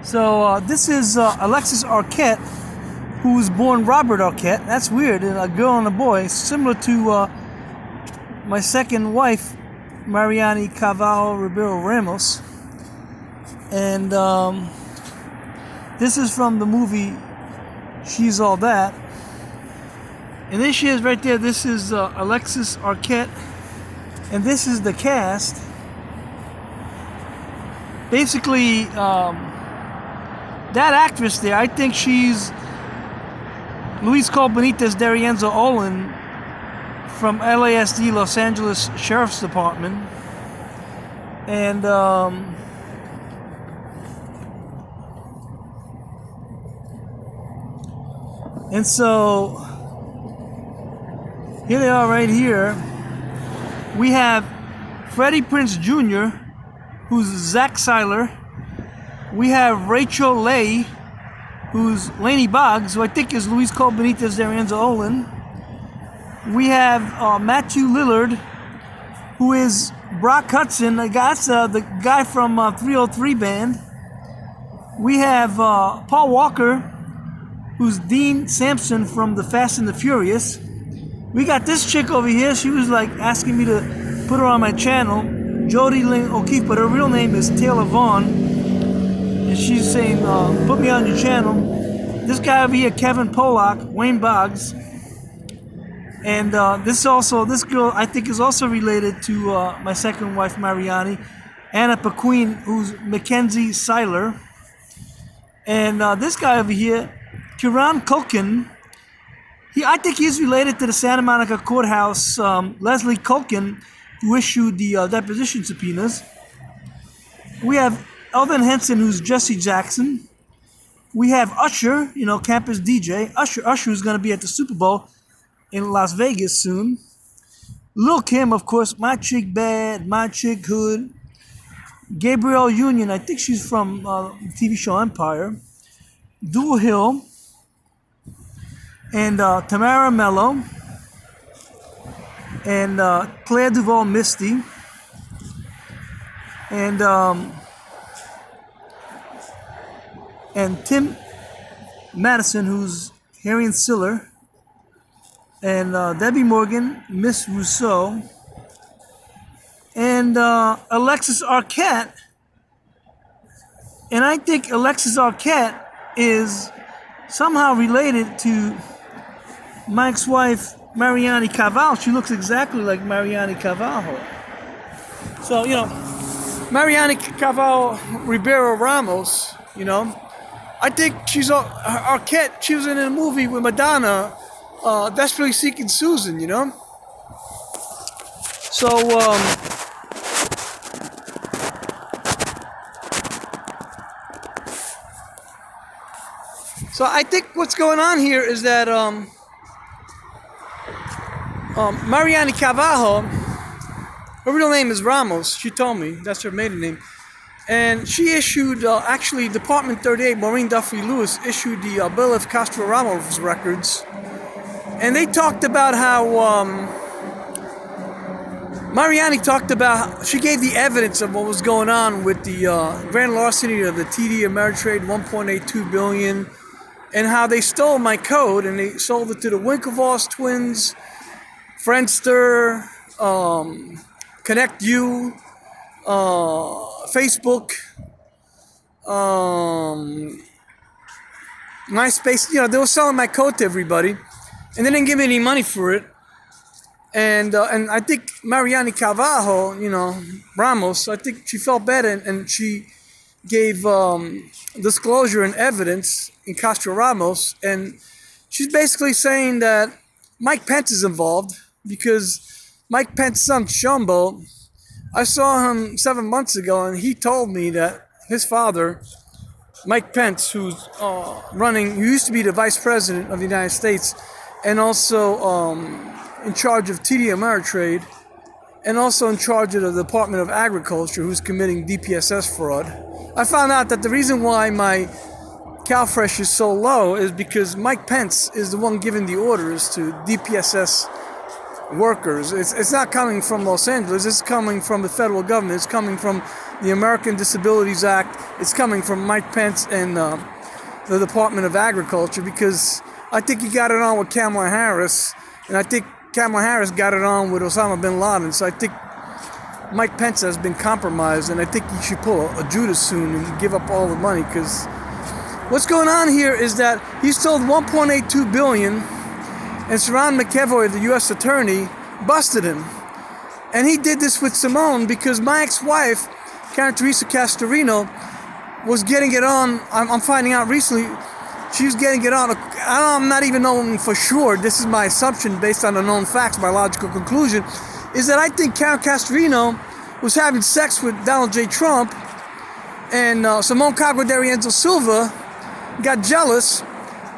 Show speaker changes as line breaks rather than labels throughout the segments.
So this is Alexis Arquette, who was born Robert Arquette. That's weird, a girl and a boy, similar to my second wife, Mariani Carvalho Ribeiro Ramos. And this is from the movie She's All That. And there she is right there. This is Alexis Arquette. And this is the cast. Basically, that actress there, I think she's Luis Benitez D'Arienzo Olin from LASD, Los Angeles Sheriff's Department. And so here they are right here. We have Freddie Prinze Jr., who's Zach Seiler. We have Rachel Leigh, who's Lainey Boggs, who I think is Luis Benitez D'Arienzo Olin. We have Matthew Lillard, who is Brock Hudson. That's the guy from 303 Band. We have Paul Walker, who's Dean Sampson from The Fast and the Furious. We got this chick over here. She was like asking me to put her on my channel, Jodie Lynn O'Keefe, but her real name is Taylor Vaughn. And she's saying, put me on your channel. This guy over here, Kevin Pollock, Wayne Boggs. And this girl, I think, is also related to my second wife, Mariani, Anna Paquin, who's Mackenzie Seiler. And this guy over here, Kieran Culkin, I think he's related to the Santa Monica Courthouse, Leslie Culkin, who issued the deposition subpoenas. We have Elvin Henson, who's Jesse Jackson. We have Usher, campus DJ. Usher is going to be at the Super Bowl in Las Vegas soon. Lil' Kim, of course, My Chick Bad, My Chick Hood. Gabrielle Union, I think she's from the TV show Empire. Dual Hill. And Tamara Mello. And Claire Duvall Misty. And Tim Madison, who's Harriet Siller. And Debbie Morgan, Miss Rousseau. And Alexis Arquette. And I think Alexis Arquette is somehow related to my ex-wife, Mariani Carvalho. She looks exactly like Mariani Carvalho. So, Mariani Carvalho Ribeiro Ramos, I think she's Arquette. She was in a movie with Madonna, Desperately Seeking Susan, So I think what's going on here is that Mariani Carvalho, her real name is Ramos. She told me that's her maiden name, and she issued actually Department 38, Maureen Duffy Lewis issued the Bill of Castro Ramos records, and they talked about how Mariani talked about she gave the evidence of what was going on with the grand larceny of the TD Ameritrade 1.82 billion. And how they stole my code and they sold it to the Winklevoss twins, Friendster, Connect You, Facebook, MySpace. They were selling my code to everybody, and they didn't give me any money for it. And I think Mariani Carvalho, Ramos, I think she felt bad and she gave disclosure and evidence in Castro Ramos, and she's basically saying that Mike Pence is involved because Mike Pence's son Shumbo, I saw him 7 months ago, and he told me that his father, Mike Pence, who used to be the vice president of the United States, and also in charge of TD Ameritrade, and also in charge of the Department of Agriculture, who's committing DPSS fraud. I found out that the reason why my CalFresh is so low is because Mike Pence is the one giving the orders to DPSS workers. It's not coming from Los Angeles. It's coming from the federal government. It's coming from the American Disabilities Act. It's coming from Mike Pence and the Department of Agriculture, because I think he got it on with Kamala Harris, and I think Kamala Harris got it on with Osama bin Laden. So I think Mike Pence has been compromised, and I think he should pull a Judas soon and give up all the money, because what's going on here is that he sold $1.82 billion, and Saron McEvoy, the U.S. attorney, busted him. And he did this with Simone because my ex-wife, Karen Teresa Castorino, was getting it on. I'm finding out recently she was getting it on. I'm not even knowing for sure. This is my assumption based on the known facts. My logical conclusion is that I think Karen Castorino was having sex with Donald J. Trump, and Simone Cagua de Rienzo Silva got jealous,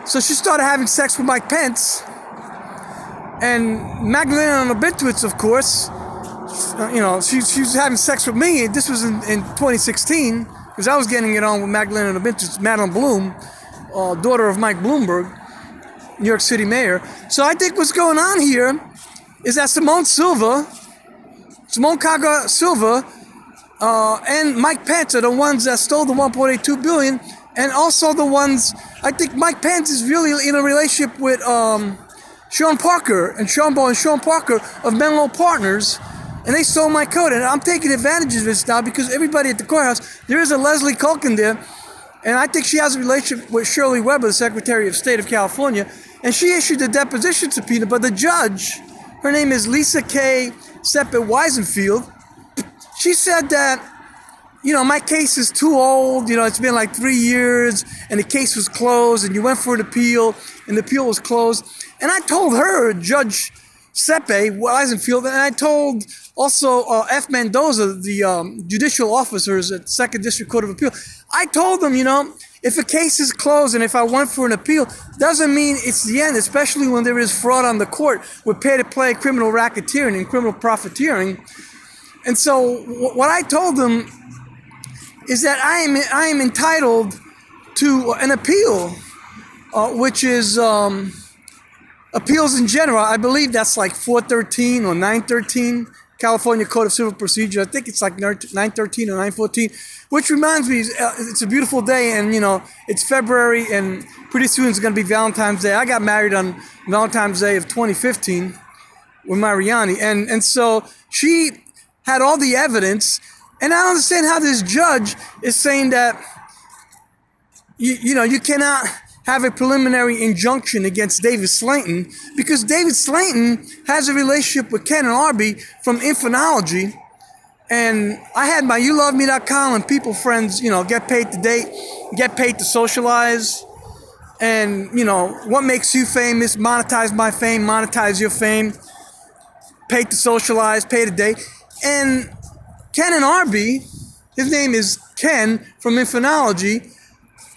so she started having sex with Mike Pence. And Magdalena Nobitowicz, of course, she was having sex with me. This was in 2016, because I was getting it on with Magdalena Nobitowicz, Madeline Bloom, daughter of Mike Bloomberg, New York City mayor. So I think what's going on here is that Simone Cagua Silva, and Mike Pence are the ones that stole the $1.82 billion, and also the ones, I think Mike Pence is really in a relationship with Sean Parker and Sean Parker of Menlo Partners, and they stole my code. And I'm taking advantage of this now because everybody at the courthouse, there is a Leslie Culkin there, and I think she has a relationship with Shirley Weber, the Secretary of State of California, and she issued the deposition subpoena, but the judge, her name is Lisa K. Seppet-Weisenfield, she said that, my case is too old, it's been like 3 years, and the case was closed, and you went for an appeal, and the appeal was closed. And I told her, Judge Seppet-Weisenfield, and I told also F. Mendoza, the judicial officers at 2nd District Court of Appeal, I told them, if a case is closed and if I went for an appeal, doesn't mean it's the end, especially when there is fraud on the court with pay-to-play criminal racketeering and criminal profiteering. And so what I told them is that I am entitled to an appeal, which is appeals in general. I believe that's like 413 or 913, California Code of Civil Procedure. I think it's like 913 or 914, which reminds me, it's a beautiful day, and it's February, and pretty soon it's going to be Valentine's Day. I got married on Valentine's Day of 2015 with Mariani, and so she had all the evidence, and I don't understand how this judge is saying that you cannot have a preliminary injunction against David Slayton, because David Slayton has a relationship with Ken and Arby from Infonology. And I had my YouLoveMe.com and People Friends, get paid to date, get paid to socialize. And, what makes you famous, monetize my fame, monetize your fame, pay to socialize, pay to date. And Ken and Arby, his name is Ken from Infonology,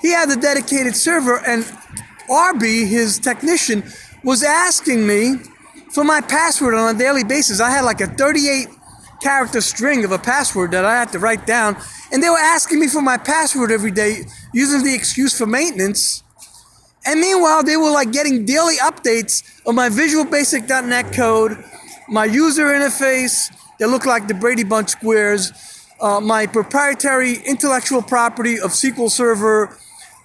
he had a dedicated server, and Arby, his technician, was asking me for my password on a daily basis. I had like a 38-character string of a password that I had to write down, and they were asking me for my password every day using the excuse for maintenance. And meanwhile, they were like getting daily updates of my VisualBasic.net code, my user interface that looked like the Brady Bunch squares, my proprietary intellectual property of SQL Server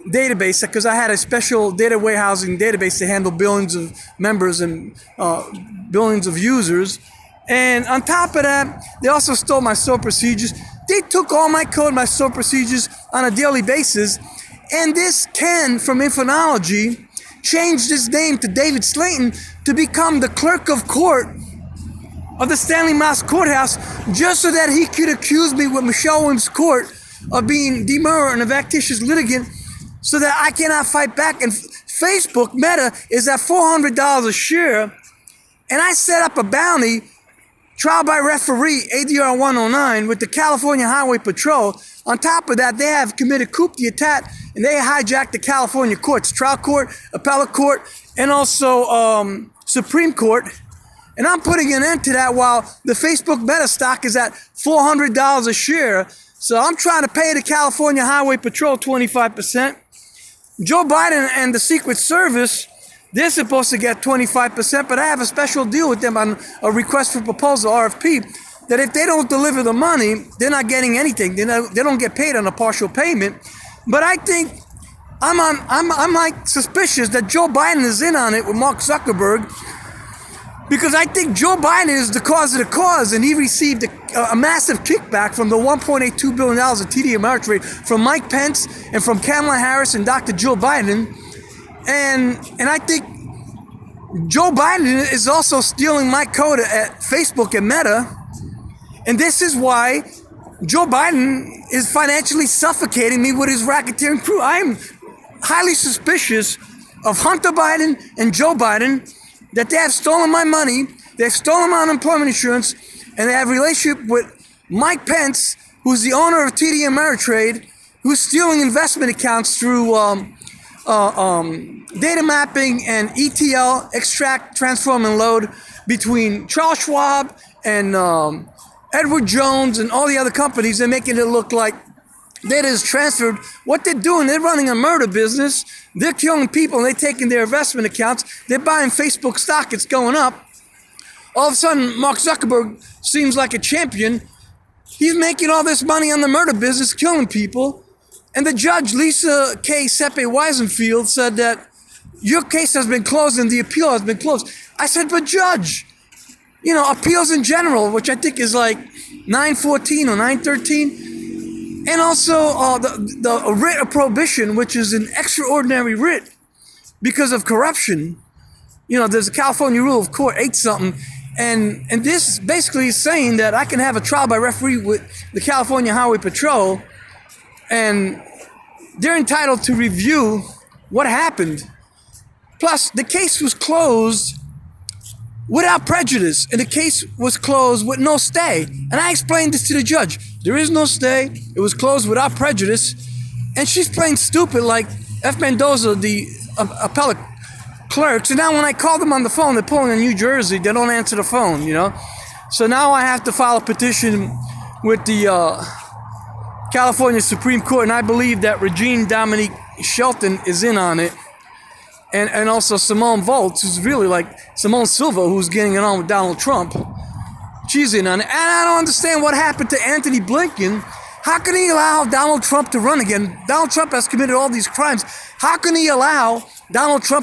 database, because I had a special data warehousing database to handle billions of members and billions of users. And on top of that, they also stole my stored procedures. They took all my code, my stored procedures on a daily basis. And this Ken from Infonology changed his name to David Slayton to become the clerk of court of the Stanley Moss Courthouse, just so that he could accuse me with Michelle Williams Court of being demurrer and a vexatious litigant, so that I cannot fight back. And Facebook, Meta, is at $400 a share, and I set up a bounty, trial by referee, ADR 109, with the California Highway Patrol. On top of that, they have committed coup d'etat, and they hijacked the California courts, trial court, appellate court, and also Supreme Court. And I'm putting an end to that while the Facebook Meta stock is at $400 a share. So I'm trying to pay the California Highway Patrol 25%. Joe Biden and the Secret Service They're supposed to get 25%, but I have a special deal with them on a request for proposal, RFP, that if they don't deliver the money, they're not getting anything. They don't get paid on a partial payment. But I think I'm like suspicious that Joe Biden is in on it with Mark Zuckerberg, because I think Joe Biden is the cause of the cause, and he received a massive kickback from the $1.82 billion of TD Ameritrade from Mike Pence and from Kamala Harris and Dr. Joe Biden. And I think Joe Biden is also stealing my code at Facebook and Meta. And this is why Joe Biden is financially suffocating me with his racketeering crew. I'm highly suspicious of Hunter Biden and Joe Biden, that they have stolen my money, they've stolen my unemployment insurance, and they have a relationship with Mike Pence, who's the owner of TD Ameritrade, who's stealing investment accounts through data mapping and ETL, extract, transform, and load, between Charles Schwab and Edward Jones and all the other companies. They're making it look like data is transferred. What they're doing, they're running a murder business. They're killing people, and they're taking their investment accounts. They're buying Facebook stock. It's going up. All of a sudden, Mark Zuckerberg seems like a champion. He's making all this money on the murder business, killing people. And the judge, Lisa K. Sepe Weisenfield, said that your case has been closed and the appeal has been closed. I said, but judge, appeals in general, which I think is like 914 or 913, and also the writ of prohibition, which is an extraordinary writ because of corruption. There's a California rule of court 8-something, and this basically is saying that I can have a trial by referee with the California Highway Patrol, and they're entitled to review what happened. Plus, the case was closed without prejudice, and the case was closed with no stay. And I explained this to the judge. There is no stay. It was closed without prejudice. And she's playing stupid like F. Mendoza, the appellate clerk. So now when I call them on the phone, they're pulling in New Jersey. They don't answer the phone, So now I have to file a petition with the California Supreme Court, and I believe that Regine Dominique Shelton is in on it. And also Simone Volz, who's really like Simone Silva, who's getting it on with Donald Trump. She's in on it. And I don't understand what happened to Anthony Blinken. How can he allow Donald Trump to run again? Donald Trump has committed all these crimes. How can he allow Donald Trump